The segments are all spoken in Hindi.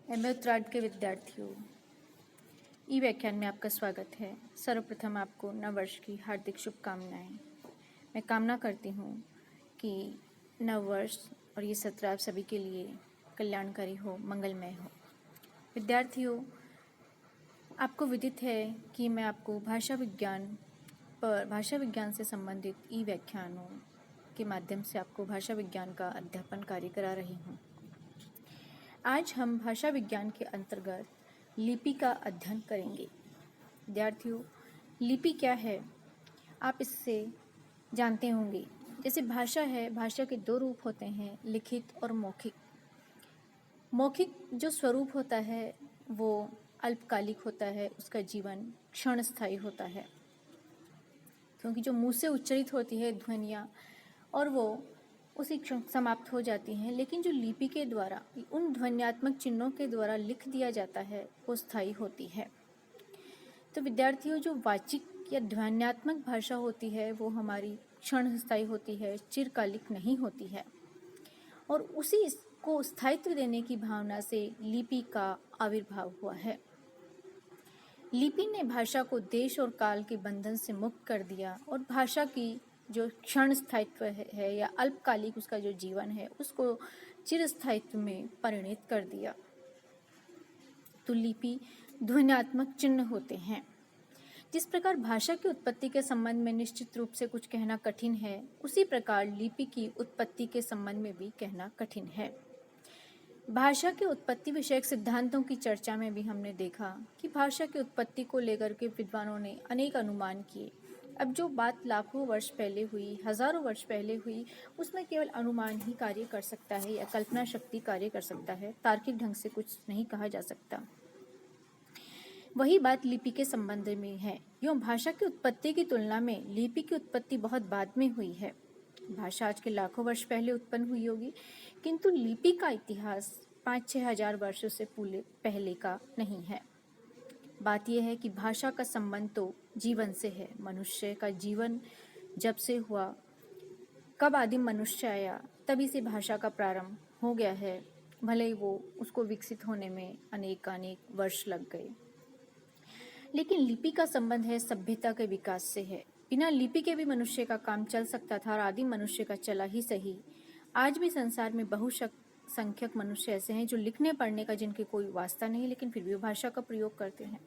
एमए उत्तरार्ध के विद्यार्थियों, ई व्याख्यान में आपका स्वागत है। सर्वप्रथम आपको नववर्ष की हार्दिक शुभकामनाएं। मैं कामना करती हूँ कि नववर्ष और ये सत्र आप सभी के लिए कल्याणकारी हो, मंगलमय हो। विद्यार्थियों, आपको विदित है कि मैं आपको भाषा विज्ञान से संबंधित ई व्याख्यानों के माध्यम से आपको भाषा विज्ञान का अध्यापन कार्य करा रही हूँ। आज हम भाषा विज्ञान के अंतर्गत लिपि का अध्ययन करेंगे। विद्यार्थियों, लिपि क्या है आप इससे जानते होंगे। जैसे भाषा है, भाषा के दो रूप होते हैं, लिखित और मौखिक। मौखिक जो स्वरूप होता है वो अल्पकालिक होता है, उसका जीवन क्षणस्थायी होता है, क्योंकि जो मुंह से उच्चारित होती है ध्वनियाँ और वो उसी क्षण समाप्त हो जाती हैं। लेकिन जो लिपि के द्वारा उन ध्वन्यात्मक चिन्हों के द्वारा लिख दिया जाता है वो स्थायी होती है। तो विद्यार्थियों, जो वाचिक या ध्वन्यात्मक भाषा होती है वो हमारी क्षण स्थायी होती है, चिरकालिक नहीं होती है। और उसी को स्थायित्व देने की भावना से लिपि का आविर्भाव हुआ है। लिपि ने भाषा को देश और काल के बंधन से मुक्त कर दिया और भाषा की जो क्षण स्थायित्व है या अल्पकालिक उसका जो जीवन है उसको चिरस्थायित्व में परिणित कर दिया। तो लिपि ध्वन्यात्मक चिन्ह होते हैं। जिस प्रकार भाषा की उत्पत्ति के संबंध में निश्चित रूप से कुछ कहना कठिन है, उसी प्रकार लिपि की उत्पत्ति के संबंध में भी कहना कठिन है। भाषा के उत्पत्ति विषयक सिद्धांतों की चर्चा में भी हमने देखा कि भाषा की उत्पत्ति को लेकर के विद्वानों ने अनेक अनुमान किए। अब जो बात लाखों वर्ष पहले हुई, हजारों वर्ष पहले हुई, उसमें केवल अनुमान ही कार्य कर सकता है या कल्पना शक्ति कार्य कर सकता है। तार्किक ढंग से कुछ नहीं कहा जा सकता। वही बात लिपि के संबंध में है। यूँ भाषा की उत्पत्ति की तुलना में लिपि की उत्पत्ति बहुत बाद में हुई है। भाषा आज के लाखों वर्ष पहले उत्पन्न हुई होगी, किंतु लिपि का इतिहास 5-6 हजार वर्षों से पहले का नहीं है। बात यह है कि भाषा का संबंध तो जीवन से है। मनुष्य का जीवन जब से हुआ, कब आदिम मनुष्य आया तभी से भाषा का प्रारंभ हो गया है, भले ही वो उसको विकसित होने में अनेक वर्ष लग गए। लेकिन लिपि का संबंध है सभ्यता के विकास से है। बिना लिपि के भी मनुष्य का काम चल सकता था और आदिम मनुष्य का चला ही सही। आज भी संसार में बहुसंख्यक मनुष्य ऐसे हैं जो लिखने पढ़ने का जिनके कोई वास्ता नहीं, लेकिन फिर भी भाषा का प्रयोग करते हैं।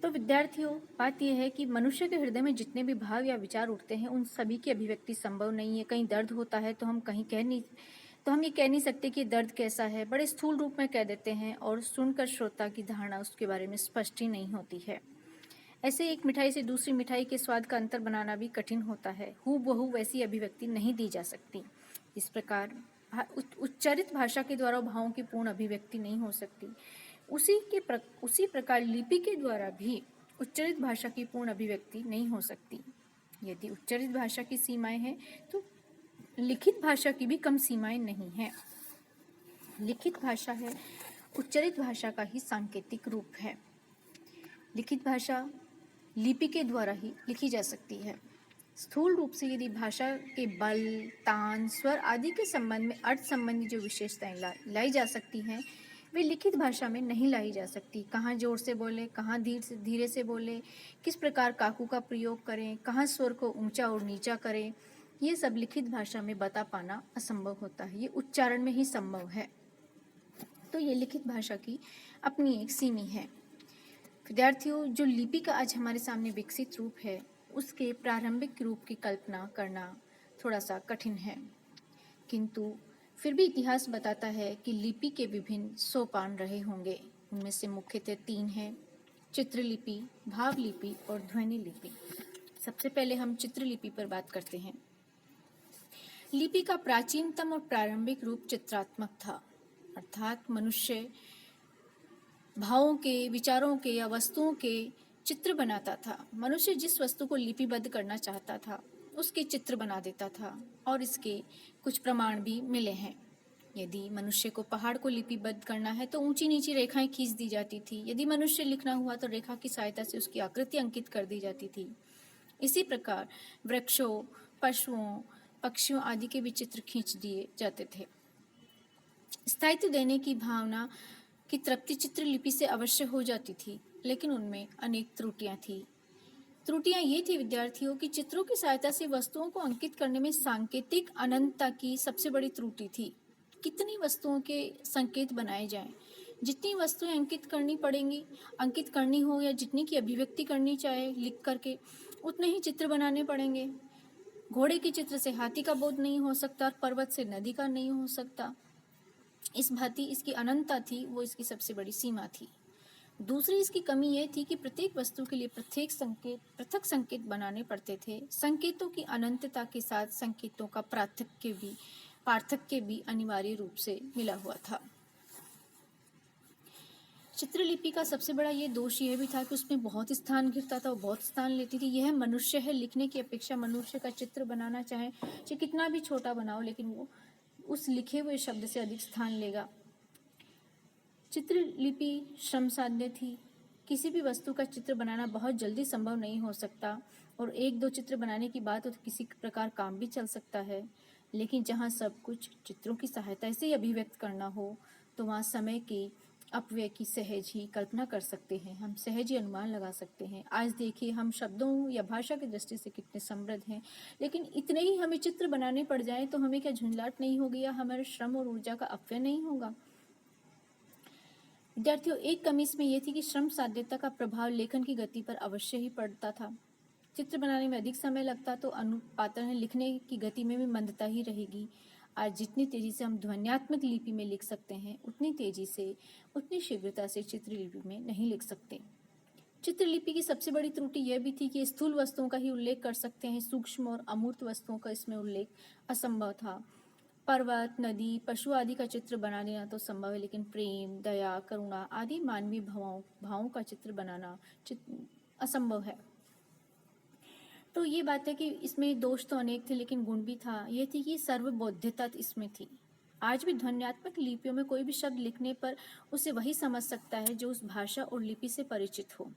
तो विद्यार्थियों, बात यह है कि मनुष्य के हृदय में जितने भी भाव या विचार उठते हैं उन सभी की अभिव्यक्ति संभव नहीं है। कहीं दर्द होता है तो हम ये कह नहीं सकते कि दर्द कैसा है, बड़े स्थूल रूप में कह देते हैं और सुनकर श्रोता की धारणा उसके बारे में स्पष्ट ही नहीं होती है। ऐसे एक मिठाई से दूसरी मिठाई के स्वाद का अंतर बनाना भी कठिन होता है। हूबहू वैसी अभिव्यक्ति नहीं दी जा सकती। इस प्रकार उच्चारित भाषा के द्वारा भावों की पूर्ण अभिव्यक्ति नहीं हो सकती। उसी प्रकार लिपि के द्वारा भी उच्चारित भाषा की पूर्ण अभिव्यक्ति नहीं हो सकती। यदि उच्चारित भाषा की सीमाएं हैं तो लिखित भाषा की भी कम सीमाएं नहीं हैं। लिखित भाषा है उच्चारित भाषा का ही सांकेतिक रूप है। लिखित भाषा लिपि के द्वारा ही लिखी जा सकती है। स्थूल रूप से यदि भाषा के बल, तान, स्वर आदि के संबंध में अर्थ संबंधी जो विशेषताएं लाई जा सकती हैं वे लिखित भाषा में नहीं लाई जा सकती। कहाँ जोर से बोले, कहाँ धीरे से बोले, किस प्रकार काकू का प्रयोग करें, कहाँ स्वर को ऊंचा और नीचा करें, ये सब लिखित भाषा में बता पाना असंभव होता है। ये उच्चारण में ही संभव है। तो ये लिखित भाषा की अपनी एक सीमा है। विद्यार्थियों, जो लिपि का आज हमारे सामने विकसित रूप है उसके प्रारंभिक रूप की कल्पना करना थोड़ा सा कठिन है, किंतु फिर भी इतिहास बताता है कि लिपि के विभिन्न सोपान रहे होंगे। उनमें से मुख्यतः 3 हैं: चित्रलिपि, भावलिपि और ध्वनि लिपि। सबसे पहले हम चित्रलिपि पर बात करते हैं। लिपि का प्राचीनतम और प्रारंभिक रूप चित्रात्मक था, अर्थात मनुष्य भावों के, विचारों के या वस्तुओं के चित्र बनाता था। मनुष्य जिस वस्तु को लिपिबद्ध करना चाहता था उसके चित्र बना देता था और इसके कुछ प्रमाण भी मिले हैं। यदि मनुष्य को पहाड़ को लिपिबद्ध करना है तो ऊंची नीची रेखाएं खींच दी जाती थी। यदि मनुष्य लिखना हुआ तो रेखा की सहायता से उसकी आकृति अंकित कर दी जाती थी। इसी प्रकार वृक्षों, पशुओं, पक्षियों आदि के भी चित्र खींच दिए जाते थे। स्थायित्व देने की भावना की तृप्ति चित्रलिपि से अवश्य हो जाती थी, लेकिन उनमें अनेक त्रुटियां थी। त्रुटियां ये थी विद्यार्थियों की चित्रों की सहायता से वस्तुओं को अंकित करने में सांकेतिक अनंतता की सबसे बड़ी त्रुटि थी। कितनी वस्तुओं के संकेत बनाए जाएं, जितनी वस्तुएं अंकित करनी हो या जितनी की अभिव्यक्ति करनी चाहे लिख करके, उतने ही चित्र बनाने पड़ेंगे। घोड़े के चित्र से हाथी का बोध नहीं हो सकता और पर्वत से नदी का नहीं हो सकता। इस भांति इसकी अनंतता थी, वो इसकी सबसे बड़ी सीमा थी। दूसरी इसकी कमी यह थी कि प्रत्येक वस्तु के लिए पृथक संकेत बनाने पड़ते थे। संकेतों की अनंतता के साथ संकेतों का पार्थक्य भी अनिवार्य रूप से मिला हुआ था। चित्रलिपि का सबसे बड़ा ये दोष यह भी था कि उसमें बहुत स्थान घिरता था, बहुत स्थान लेती थी। यह मनुष्य है, लिखने की अपेक्षा मनुष्य का चित्र बनाना चाहे कितना भी छोटा बनाओ, लेकिन वो उस लिखे हुए शब्द से अधिक स्थान लेगा। चित्रलिपि श्रम साध्य थी। किसी भी वस्तु का चित्र बनाना बहुत जल्दी संभव नहीं हो सकता, और एक दो चित्र बनाने की बात हो तो किसी प्रकार काम भी चल सकता है। लेकिन जहाँ सब कुछ चित्रों की सहायता से ही अभिव्यक्त करना हो, तो वहाँ समय के अपव्यय की सहज ही कल्पना कर सकते हैं, हम सहज ही अनुमान लगा सकते हैं। आज देखिए हम शब्दों या भाषा की दृष्टि से कितने समृद्ध हैं, लेकिन इतने ही हमें चित्र बनाने पड़ जाए तो हमें क्या झुंझलाहट नहीं होगी या हमारे श्रम और ऊर्जा का अपव्यय नहीं होगा। विद्यार्थियों, एक कमी इसमें यह थी कि श्रम साध्यता का प्रभाव लेखन की गति पर अवश्य ही पड़ता था। चित्र बनाने में अधिक समय लगता तो अनुपातन लिखने की गति में भी मंदता ही रहेगी। आज जितनी तेजी से हम ध्वन्यात्मक लिपि में लिख सकते हैं, उतनी तेजी से, उतनी शीघ्रता से चित्रलिपि में नहीं लिख सकते। चित्रलिपि की सबसे बड़ी त्रुटि यह भी थी कि स्थूल वस्तुओं का ही उल्लेख कर सकते हैं, सूक्ष्म और अमूर्त वस्तुओं का इसमें उल्लेख असंभव था। पर्वत, नदी, पशु आदि का चित्र बना देना तो संभव है, लेकिन प्रेम, दया, करुणा आदि मानवीय भावों का चित्र बनाना असंभव है। तो ये बात है कि इसमें दोष तो अनेक थे, लेकिन गुण भी था। ये थी कि सर्वबोध्यता इसमें थी। आज भी ध्वन्यात्मक लिपियों में कोई भी शब्द लिखने पर उसे वही समझ सकता है जो उस भाषा और लिपि से परिचित हो।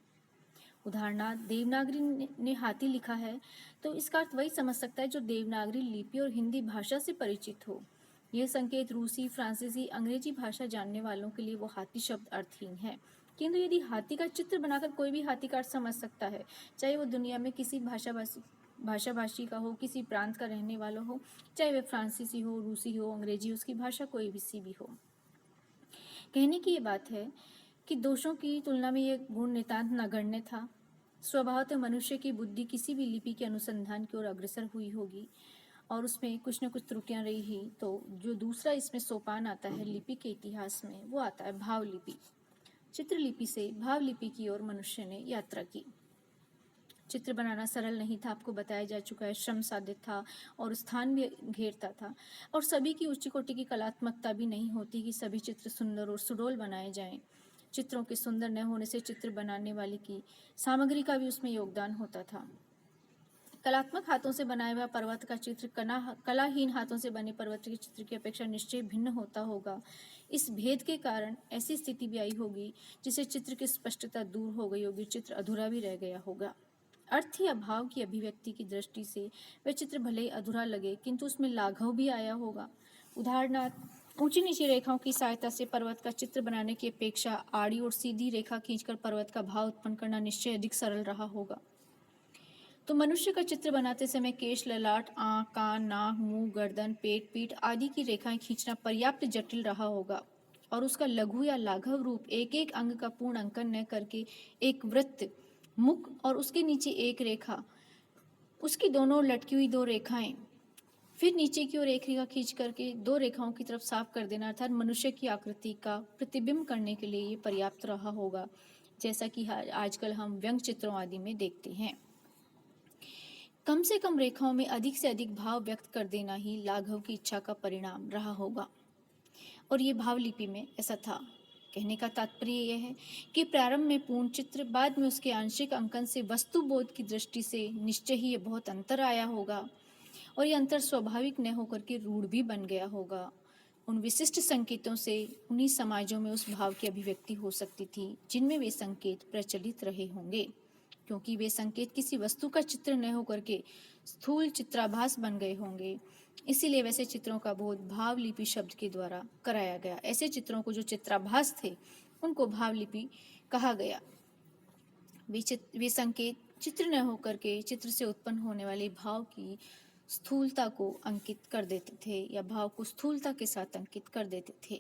उदाहरणार्थ, देवनागरी ने हाथी लिखा है तो इसका अर्थ वही समझ सकता है जो देवनागरी लिपि और हिंदी भाषा से परिचित हो। यह संकेत रूसी, फ्रांसीसी, अंग्रेजी भाषा जानने वालों के लिए वो हाथी शब्द अर्थहीन है। किंतु यदि हाथी का चित्र बनाकर कोई भी हाथी का अर्थ समझ सकता है, चाहे वो दुनिया में किसी भाषाभाषी का हो, किसी प्रांत का रहने वाला हो, चाहे वह फ्रांसीसी हो, रूसी हो, अंग्रेजी, उसकी भाषा कोई भी हो। कहने की ये बात है कि दोषों की तुलना में यह गुण नितांत नगण्य था। स्वभावतः मनुष्य की बुद्धि किसी भी लिपि के अनुसंधान की ओर अग्रसर हुई होगी और उसमें कुछ न कुछ त्रुटियां रही ही। तो जो दूसरा इसमें सोपान आता है लिपि के इतिहास में, वो आता है भावलिपि। चित्रलिपि से भावलिपि की ओर मनुष्य ने यात्रा की। चित्र बनाना सरल नहीं था, आपको बताया जा चुका है। श्रम साध्य था और स्थान भी घेरता था, और सभी की उच्च कोटि की कलात्मकता भी नहीं होती कि सभी चित्र सुंदर और सुडौल बनाए जाएं। चित्रों के सुंदर न होने से चित्र बनाने वाले की सामग्री का भी उसमें योगदान होता था। कलात्मक हाथों से बनाया हुआ पर्वत का चित्र कलाहीन हाथों से बने पर्वत के चित्र की अपेक्षा निश्चय भिन्न होता होगा। इस भेद के कारण ऐसी स्थिति भी आई होगी जिससे चित्र की स्पष्टता दूर हो गई होगी, चित्र अधूरा भी रह गया होगा। अर्थ या भाव की अभिव्यक्ति की दृष्टि से वह चित्र भले ही अधूरा लगे, किंतु उसमें लाघव भी आया होगा। उदाहरणार्थ, ऊंची नीची रेखाओं की सहायता से पर्वत का चित्र बनाने की अपेक्षा आड़ी और सीधी रेखा खींचकर पर्वत का भाव उत्पन्न करना निश्चय अधिक सरल रहा होगा। तो मनुष्य का चित्र बनाते समय केश, ललाट, आंख, कान, नाक, मुंह, गर्दन, पेट, पीठ आदि की रेखाएं खींचना पर्याप्त जटिल रहा होगा, और उसका लघु या लाघव रूप एक एक अंग का पूर्ण अंकन न करके एक वृत्त, मुख और उसके नीचे एक रेखा, उसकी दोनों लटकी हुई दो रेखाएं, फिर नीचे की ओर एक रेखा खींच करके दो रेखाओं की तरफ साफ कर देना, अर्थात मनुष्य की आकृति का प्रतिबिंब करने के लिए ये पर्याप्त रहा होगा, जैसा कि आजकल हम व्यंग चित्रों आदि में देखते हैं। कम से कम रेखाओं में अधिक से अधिक भाव व्यक्त कर देना ही लाघव की इच्छा का परिणाम रहा होगा, और ये भावलिपि में ऐसा था। कहने का तात्पर्य यह है कि प्रारंभ में पूर्ण चित्र, बाद में उसके आंशिक अंकन से वस्तुबोध की दृष्टि से निश्चय ही ये बहुत अंतर आया होगा, और ये अंतर स्वाभाविक न होकर के रूढ़ भी बन गया होगा। उन विशिष्ट संकेतों से उन्हीं समाजों में उस भाव की अभिव्यक्ति हो सकती थी जिनमें वे संकेत प्रचलित रहे होंगे, क्योंकि वे संकेत किसी वस्तु का चित्र न होकर के स्थूल चित्राभास बन गए होंगे। इसीलिए वैसे चित्रों का बोध भाव लिपि शब्द के द्वारा कराया गया। ऐसे चित्रों को जो चित्राभास थे उनको भाव लिपि कहा गया। वे संकेत चित्र न होकर के चित्र से उत्पन्न होने वाले भाव की स्थूलता को अंकित कर देते थे या भाव को स्थूलता के साथ अंकित कर देते थे।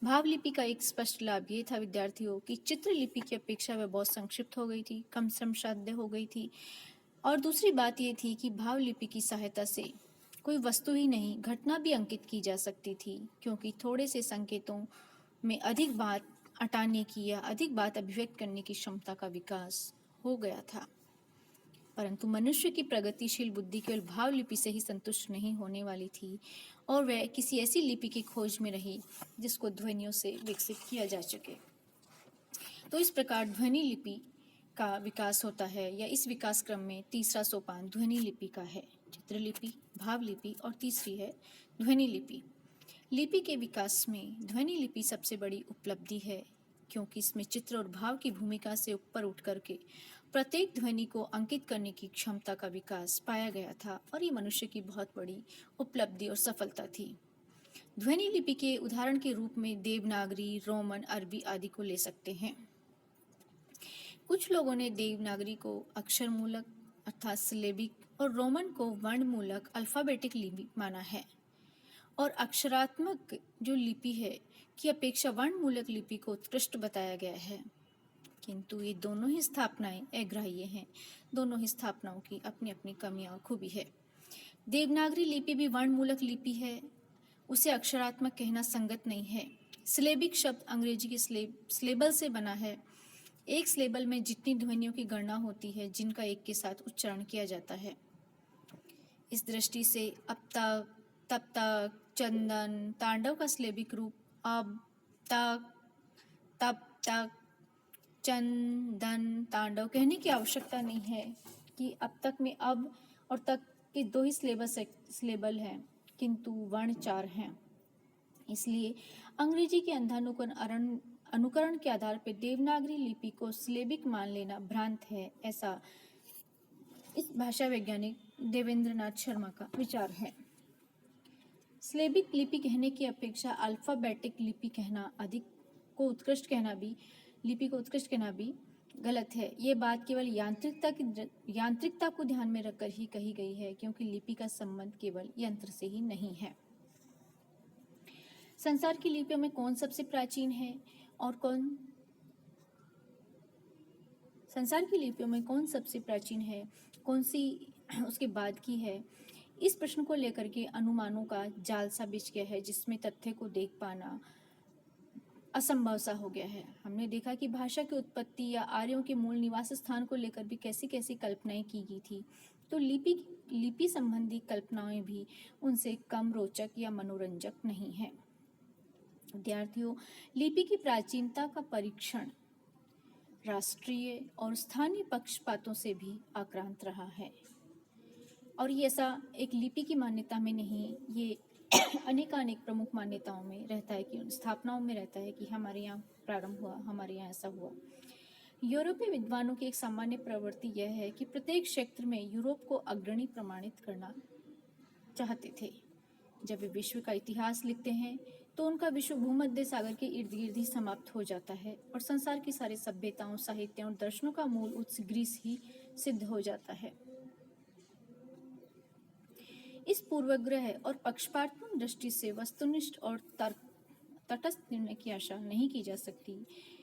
भाव लिपि का एक स्पष्ट लाभ ये था विद्यार्थियों कि चित्र लिपि की अपेक्षा वह बहुत संक्षिप्त हो गई थी, कम श्रमसाध्य हो गई थी। और दूसरी बात ये थी कि भाव लिपि की सहायता से कोई वस्तु ही नहीं, घटना भी अंकित की जा सकती थी, क्योंकि थोड़े से संकेतों में अधिक बात अटाने की या अधिक बात अभिव्यक्त करने की क्षमता का विकास हो गया था। परंतु मनुष्य की प्रगतिशील बुद्धि केवल भाव लिपि से ही संतुष्ट नहीं होने वाली थी और वह किसी ऐसी लिपि की खोज में रही जिसको ध्वनियों से विकसित किया जा सके। तो इस प्रकार ध्वनि लिपि का विकास होता है, या इस विकास क्रम में तीसरा सोपान ध्वनि लिपि का है। चित्रलिपि, भाव लिपि और तीसरी है ध्वनि लिपि। लिपि के विकास में ध्वनि लिपि सबसे बड़ी उपलब्धि है, क्योंकि इसमें चित्र और भाव की भूमिका से ऊपर उठ करके प्रत्येक ध्वनि को अंकित करने की क्षमता का विकास पाया गया था, और ये मनुष्य की बहुत बड़ी उपलब्धि और सफलता थी। ध्वनि लिपि के उदाहरण के रूप में देवनागरी, रोमन, अरबी आदि को ले सकते हैं। कुछ लोगों ने देवनागरी को अक्षर मूलक अर्थात सिलेबिक और रोमन को वर्ण मूलक अल्फाबेटिक लिपि माना है, और अक्षरात्मक जो लिपि है की अपेक्षा वर्ण मूलक लिपि को उत्कृष्ट बताया गया है। किंतु ये दोनों ही स्थापनाएं अग्राह्य हैं। दोनों ही स्थापनाओं की अपनी अपनी कमियां और खूबी है। देवनागरी लिपि भी वर्ण मूलक लिपि है, उसे अक्षरात्मक कहना संगत नहीं है। सिलेबिक शब्द अंग्रेजी के स्लेबल से बना है। एक स्लेबल में जितनी ध्वनियों की गणना होती है जिनका एक के साथ उच्चारण किया जाता है। इस दृष्टि से अब तक, तब तक, चंदन, तांडव का स्लेबिक रूप अब तक, तब तक, चंदन, तांडव कहने की आवश्यकता नहीं है कि अब तक में अब और तक के दो ही स्लेबल हैं, किंतु वर्ण 4 हैं। इसलिए अंग्रेजी के अनुकरण के आधार पर देवनागरी लिपि को सिलेबिक मान लेना भ्रांत है, ऐसा इस भाषा वैज्ञानिक देवेंद्रनाथ शर्मा का विचार है। सिलेबिक लिपि कहने की अपेक्षा अल्फाबेटिक लिपि कहना लिपि को उत्कृष्ट कहना भी गलत है। ये बात केवल यांत्रिकता को ध्यान में रखकर ही कही गई है, क्योंकि लिपि का संबंध केवल यंत्र से ही नहीं है। संसार की लिपियों में कौन सबसे प्राचीन है और कौन सी उसके बाद की है, इस प्रश्न को लेकर के अनुमानों का जाल सा बिछ गया है, जिसमें तथ्य को देख पाना असंभव सा हो गया है। हमने देखा कि भाषा की उत्पत्ति या आर्यों के मूल निवास स्थान को लेकर भी कैसी कैसी कल्पनाएं की गई थी, तो लिपि संबंधी कल्पनाएं भी उनसे कम रोचक या मनोरंजक नहीं है। विद्यार्थियों, लिपि की प्राचीनता का परीक्षण राष्ट्रीय और स्थानीय पक्षपातों से भी आक्रांत रहा है, और ये ऐसा एक लिपि की मान्यता में नहीं, ये अनेकानेक प्रमुख मान्यताओं में रहता है, कि स्थापनाओं में रहता है कि हमारे यहाँ प्रारंभ हुआ, हमारे यहाँ ऐसा हुआ। यूरोपीय विद्वानों की एक सामान्य प्रवृत्ति यह है कि प्रत्येक क्षेत्र में यूरोप को अग्रणी प्रमाणित करना चाहते थे। जब वे विश्व का इतिहास लिखते हैं तो उनका विश्व भूमध्य सागर के इर्द गिर्द ही समाप्त हो जाता है, और संसार की सारी सभ्यताओं, साहित्यों और दर्शनों का मूल उत्स ग्रीस ही सिद्ध हो जाता है। इस पूर्वग्रह और पक्षपातपूर्ण दृष्टि से वस्तुनिष्ठ और तटस्थ निर्णय की आशा नहीं की जा सकती।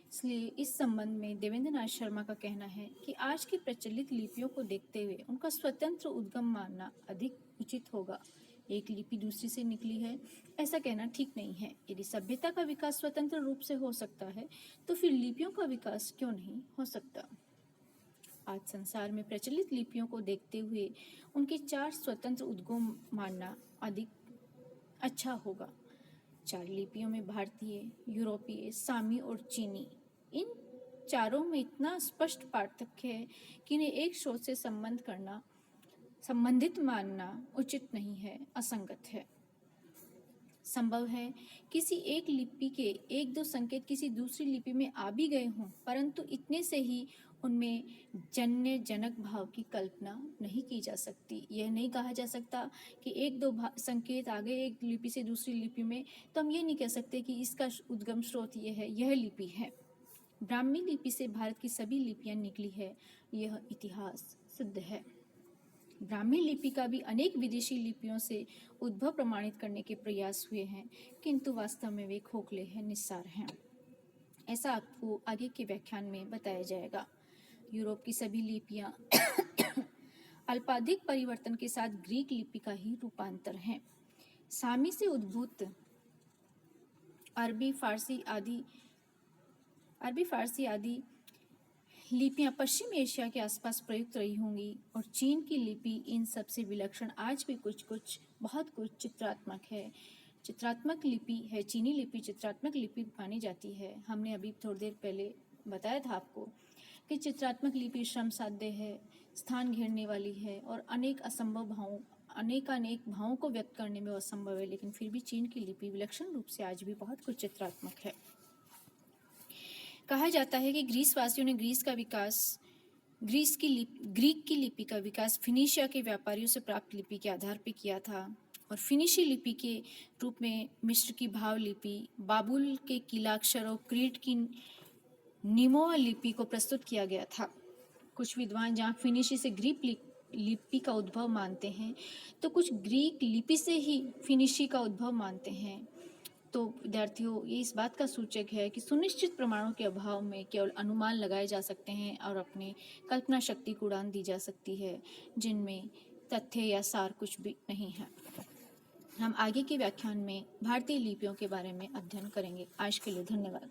इसलिए इस संबंध में देवेंद्रनाथ शर्मा का कहना है कि आज की प्रचलित लिपियों को देखते हुए उनका स्वतंत्र उद्गम मानना अधिक उचित होगा। एक लिपि दूसरी से निकली है, ऐसा कहना ठीक नहीं है। यदि सभ्यता का विकास स्वतंत्र रूप से हो सकता है, तो फिर लिपियों का विकास क्यों नहीं हो सकता? आज संसार में प्रचलित लिपियों को देखते हुए उनके 4 स्वतंत्र उद्गम मानना अधिक अच्छा होगा। 4 लिपियों में भारतीय, यूरोपीय, सामी और चीनी, इन चारों में इतना स्पष्ट पार्थक्य है कि इन्हें एक स्रोत से संबंधित मानना उचित नहीं है, असंगत है। संभव है किसी एक लिपि के एक दो संकेत किसी दूसरी लिपि में आ भी गए हों, परंतु इतने से ही उनमें जन्य जनक भाव की कल्पना नहीं की जा सकती। यह नहीं कहा जा सकता कि एक दो संकेत आ गए एक लिपि से दूसरी लिपि में, तो हम ये नहीं कह सकते कि इसका उद्गम स्रोत यह लिपि है। ब्राह्मी लिपि से भारत की सभी लिपियां निकली है, यह इतिहास सिद्ध है। ब्राह्मी लिपि का भी अनेक विदेशी लिपियों से उद्भव प्रमाणित करने के प्रयास हुए हैं, किंतु वास्तव में वे खोखले हैं, निस्सार हैं। ऐसा आपको आगे के व्याख्यान में बताया जाएगा। यूरोप की सभी लिपियां अल्पाधिक परिवर्तन के साथ ग्रीक लिपि का ही रूपांतर हैं। सामी से उद्भूत अरबी फारसी आदि लिपियां पश्चिम एशिया के आसपास प्रयुक्त रही होंगी और चीन की लिपि इन सबसे विलक्षण आज भी बहुत कुछ चित्रात्मक लिपि है। चीनी लिपि चित्रात्मक लिपि मानी जाती है। हमने अभी थोड़ी देर पहले बताया था आपको कि चित्रात्मक लिपि श्रम साध्य है, स्थान घेरने वाली है और अनेक भावों को व्यक्त करने में असंभव है, लेकिन फिर भी चीन की लिपि विलक्षण रूप से आज भी बहुत कुछ चित्रात्मक है। कहा जाता है कि ग्रीक की लिपि का विकास फिनिशिया के व्यापारियों से प्राप्त लिपि के आधार पर किया था और फिनिशी लिपि के रूप में मिस्र की भाव लिपि, बाबुल के किलाक्षर और क्रीट की निमोआ लिपि को प्रस्तुत किया गया था। कुछ विद्वान जहाँ फिनिशी से ग्रीक लिपि का उद्भव मानते हैं, तो कुछ ग्रीक लिपि से ही फिनिशी का उद्भव मानते हैं। तो विद्यार्थियों, ये इस बात का सूचक है कि सुनिश्चित प्रमाणों के अभाव में केवल अनुमान लगाए जा सकते हैं और अपने कल्पना शक्ति को उड़ान दी जा सकती है, जिनमें तथ्य या सार कुछ भी नहीं है। हम आगे के व्याख्यान में भारतीय लिपियों के बारे में अध्ययन करेंगे। आज के लिए धन्यवाद।